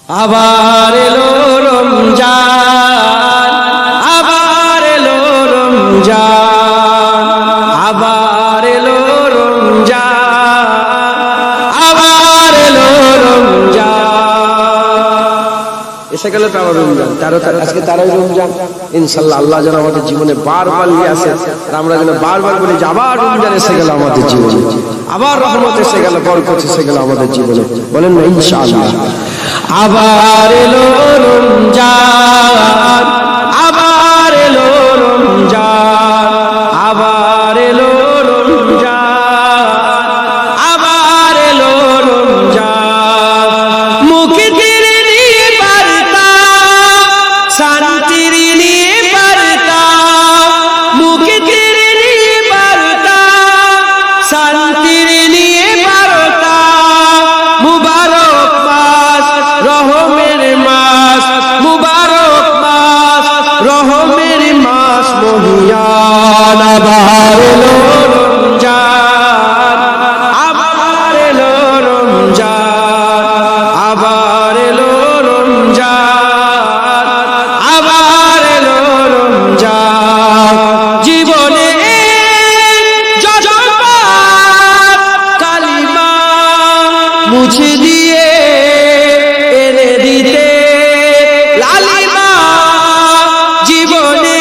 আবার এলো রমজান, আবার এলো রমজান, আবার এলো রমজান, আবার এলো রমজান। এসে গেল তো আবার রমজান, আজকে 13 রমজান। ইনশাআল্লাহ আল্লাহ যেন আমাদের জীবনে বারবার নিয়ে আসে, আমরা যেন বারবার বলি যে আবার রমজান এসে গেল আমাদের জীবনে, আবার রহমত এসে গেল, বরকত এসে গেল আমাদের জীবনে। বলেন না ইনশাআল্লাহ। আবার এলো রমজান, আবার এলো রমজান, আবার এলো রমজান, আবার এলো রমজান। মুক্তির নিয়ে বার্তা, শান্তির নিয়ে বার্তা, মুক্তির নিয়ে বার্তা, শান্তির নিয়ে বার্তা। মুবারক মাস, রহমের মাস, মুবারক মাস, রহমের মাস মহিয়ান। আবার এলো রমজান, আবার এলো রমজান, আবার এলো রমজান, আবার এলো রমজান। জীবনে যত পাপ কালিমা মুছে দিয়ে এনে দিতে লালিমা। জীবনে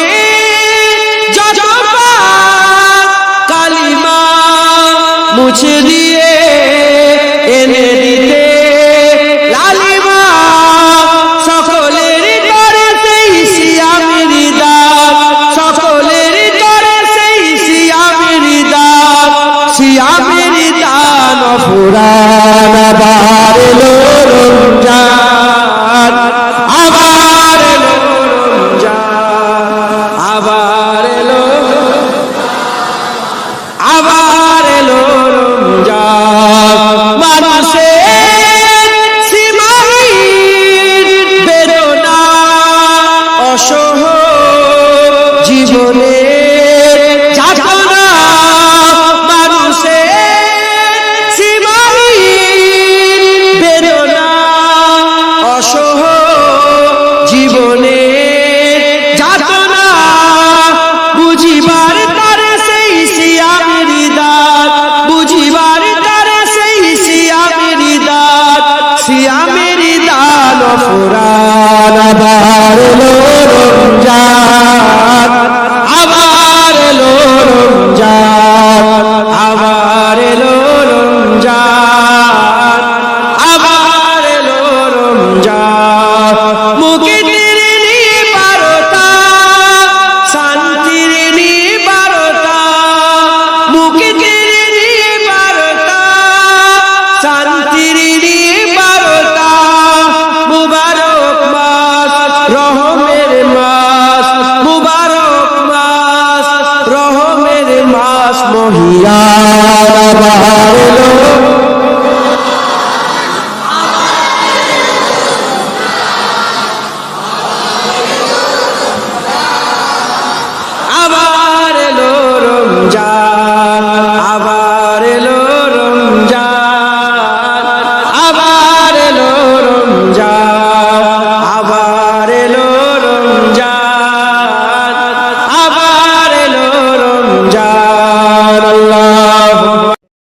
যত পাপ কালিমা মুছে দিয়ে এনে দিতে লালিমা। সকলের করে সেই সিয়ামের দান, সকলের করে সেই সিয়ামের দান, সিয়ামের দান ফুরান। আবার এলো রমজান, আবার এলো রমজান, আবার এলো, আবার এলো রমজান। মানুষের সীমাহীন বেদনা অসহ জীবনে যাতনা, মানুষের সীমাহীন বেদনা অসহ জীবনে যাতনা। বুঝিবার তারে সেই সিয়ামের দান, বুঝিবার তারে সেই সিয়ামের দান, সিয়ামের দান ফুরান। আবার এলো রমজান, আবার এলো রমজান, আবার এলো রমজান, আবার এলো রমজান। মুক্তির নিয়ে বার্তা, শান্তির নিয়ে বার্তা, মুক্তির নিয়ে বার্তা, শান্তির নিয়ে বার্তা। মুবারক মাস, রহমের মাস, মুবারক মাস, রহমের মাস মহিয়ান। আবার এলো